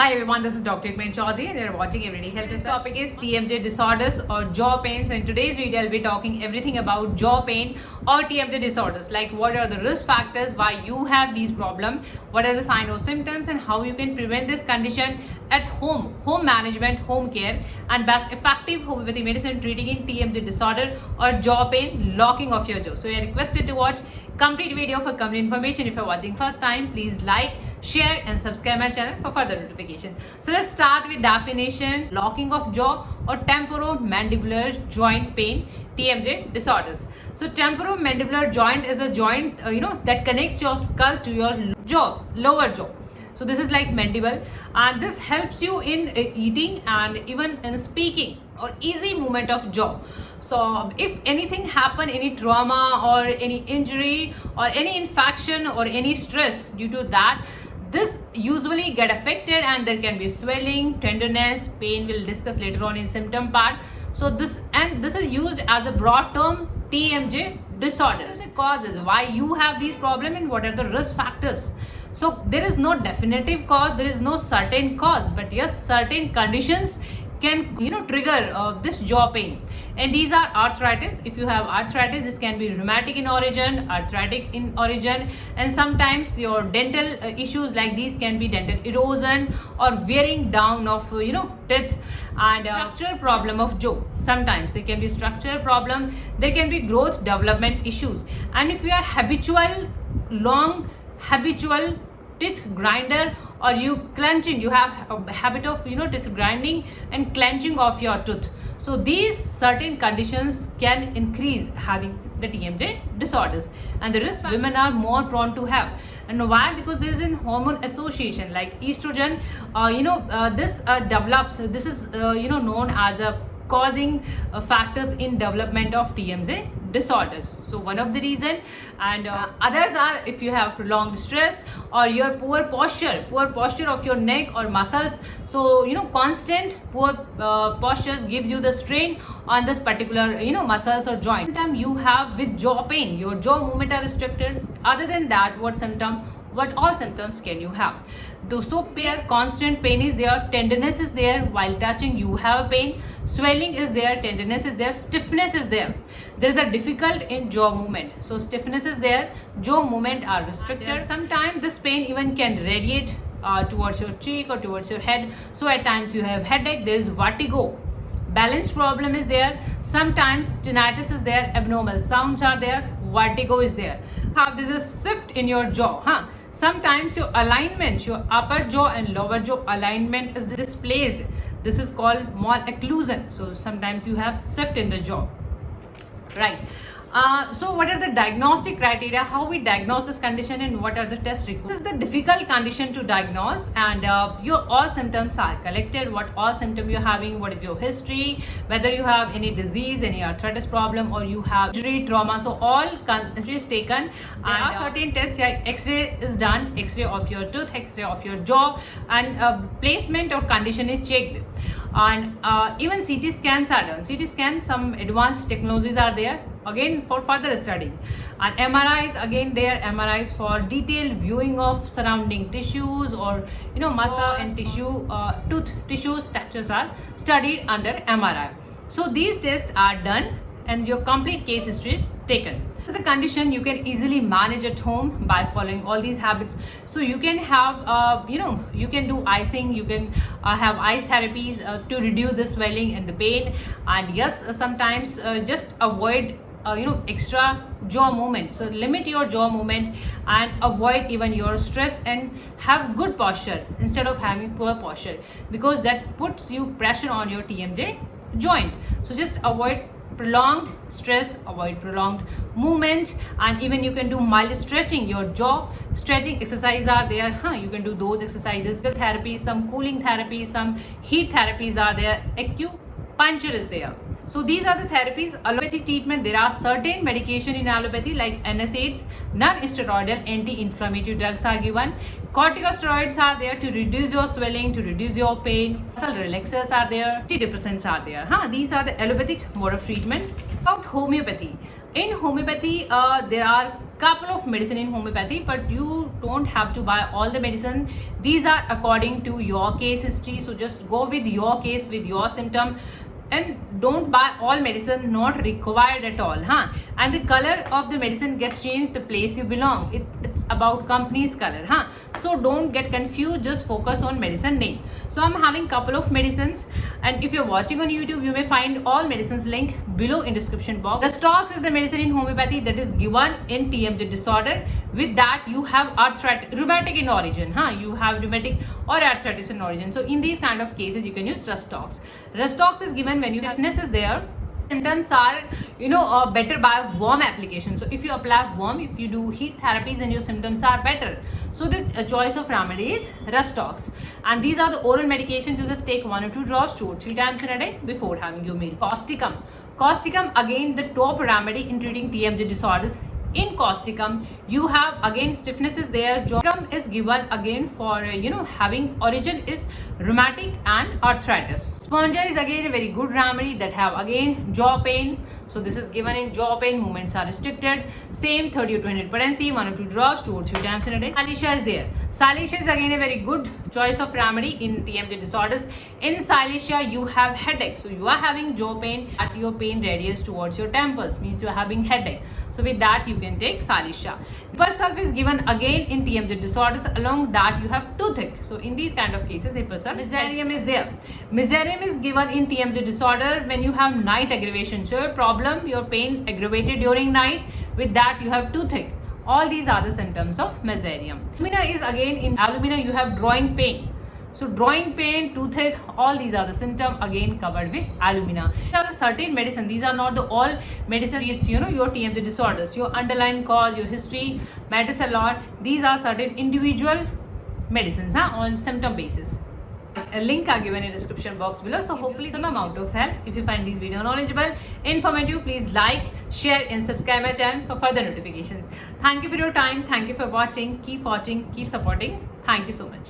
Hi everyone, this is Dr.RUkmani Choudhary and you're watching Everyday Health. This topic is TMJ disorders or jaw pain. So in today's video, I'll be talking everything about jaw pain or TMJ disorders. Like what are the risk factors, why you have these problems, what are the signs or symptoms, and how you can prevent this condition at home. Home management, home care, and best effective homeopathic medicine treating in TMJ disorder or jaw pain, locking of your jaw. So you're requested to watch complete video for complete information. If you're watching first time, please like, share and subscribe my channel for further notification. So let's start with definition. Locking of jaw or temporomandibular joint pain, TMJ disorders. So temporomandibular joint is the joint that connects your skull to your jaw, lower jaw. So this is like mandible, and this helps you in eating and even in speaking or easy movement of jaw. So if anything happen, any trauma or any injury or any infection or any stress due to that, this usually get affected and there can be swelling, tenderness, pain. We'll discuss later on in symptom part. So this is used as a broad term, TMJ disorders. What are the causes why you have these problems and what are the risk factors? So there is no definitive cause, there is no certain cause, but yes, certain conditions can trigger this jaw pain, and these are arthritis. If you have arthritis, this can be rheumatic in origin, arthritic in origin, and sometimes your dental issues like these can be dental erosion or wearing down of teeth, and structural problem of jaw. Sometimes there can be structural problem, there can be growth development issues, and if you are habitual teeth grinder, or you clenching, you have a habit of teeth grinding and clenching of your tooth. So these certain conditions can increase having the TMJ disorders, and the risk women are more prone to have. And why? Because there is a hormone association like estrogen. This develops. This is known as a causing factors in development of TMJ disorders. So one of the reason, and others are if you have prolonged stress or your poor posture of your neck or muscles. So constant poor postures gives you the strain on this particular muscles or joint. Sometimes you have with jaw pain, your jaw movement are restricted. Other than that, what all symptoms can you have? So constant pain is there, tenderness is there while touching, you have pain, swelling is there, tenderness is there, stiffness is there. There is a difficult in jaw movement. So stiffness is there, jaw movement are restricted. Sometimes this pain even can radiate towards your cheek or towards your head. So at times you have headache, there is vertigo. Balance problem is there. Sometimes tinnitus is there, abnormal sounds are there, vertigo is there. There's a shift in your jaw. Sometimes your alignment, your upper jaw and lower jaw alignment is displaced. This is called malocclusion. So sometimes you have shift in the jaw, right? So what are the diagnostic criteria, how we diagnose this condition, and what are the test requirements? This is the difficult condition to diagnose, and your all symptoms are collected, what all symptoms you're having, what is your history, whether you have any disease, any arthritis problem, or you have injury, trauma. So all is taken, and certain tests like x-ray is done, x-ray of your tooth, x-ray of your jaw, and placement of condition is checked. And even CT scans are done. CT scans, some advanced technologies are there again for further study, and MRIs again there, MRIs for detailed viewing of surrounding tissues or muscle and tissue, tooth tissue structures are studied under MRI. So these tests are done and your complete case history is taken. This is the condition you can easily manage at home by following all these habits. So you can have you can do icing, you can have ice therapies to reduce the swelling and the pain, and yes, sometimes just avoid extra jaw movement. So limit your jaw movement and avoid even your stress, and have good posture instead of having poor posture, because that puts you pressure on your TMJ joint. So just avoid prolonged stress, avoid prolonged movement, and even you can do mild stretching. Your jaw stretching exercises are there. You can do those exercises. Therapy, some cooling therapy, some heat therapies are there. Acupuncture is there. So these are the therapies. Allopathic treatment, there are certain medication in allopathy like NSAIDs, non-steroidal anti-inflammatory drugs are given. Corticosteroids are there to reduce your swelling, to reduce your pain. Muscle relaxers are there. Antidepressants are there. These are the allopathic mode of treatment. About homeopathy. In homeopathy, there are couple of medicine in homeopathy, but you don't have to buy all the medicine. These are according to your case history, so just go with your case, with your symptom, and don't buy all medicine, not required at all, and the color of the medicine gets changed the place you belong. It's about company's color, so don't get confused, just focus on medicine name. So I'm having couple of medicines, and if you're watching on YouTube, you may find all medicines link below in description box. The stocks is the medicine in homeopathy that is given in TMJ disorder. With that you have arthritis, rheumatic in origin, you have rheumatic or arthritis in origin. So in these kind of cases you can use Rustox. Rustox is given when you have stiffness is there. Symptoms are better by warm application. So if you apply warm, if you do heat therapies, and your symptoms are better. So the choice of remedy is Rustox, and these are the oral medications. You just take 1 or 2 drops 2 or 3 times in a day before having your meal. Causticum again the top remedy in treating TMJ disorders. In causticum you have again stiffness is there. Causticum is given again for having origin is rheumatic and arthritis. Spongia is again a very good remedy that have again jaw pain. So this is given in jaw pain, movements are restricted. Same 30 or 20 potency, 1 or 2 drops 2 or 3 times in a day. Silesia is there. Silesia is again a very good choice of remedy in TMJ disorders. In silesia you have headache, so you are having jaw pain, at your pain radius towards your temples, means you are having headache. So with that you can take silesia. Ippersulf is given again in TMJ disorders. Along that you have toothache. So in these kind of cases Ippersulf. Miserium is there. Miserium is given in TMJ disorder when you have night aggravation. So your problem, your pain aggravated during night. With that you have toothache. All these are the symptoms of Miserium. Alumina is again in alumina you have drawing pain. So drawing pain, toothache, all these are the symptoms again covered with alumina. These are a certain medicine. These are not the all medicine. It's your TMJ disorders. Your underlying cause, your history matters a lot. These are certain individual medicines on symptom basis. A link are given in description box below. So hopefully some amount of help. If you find this video knowledgeable, informative, please like, share and subscribe my channel for further notifications. Thank you for your time. Thank you for watching. Keep watching. Keep supporting. Thank you so much.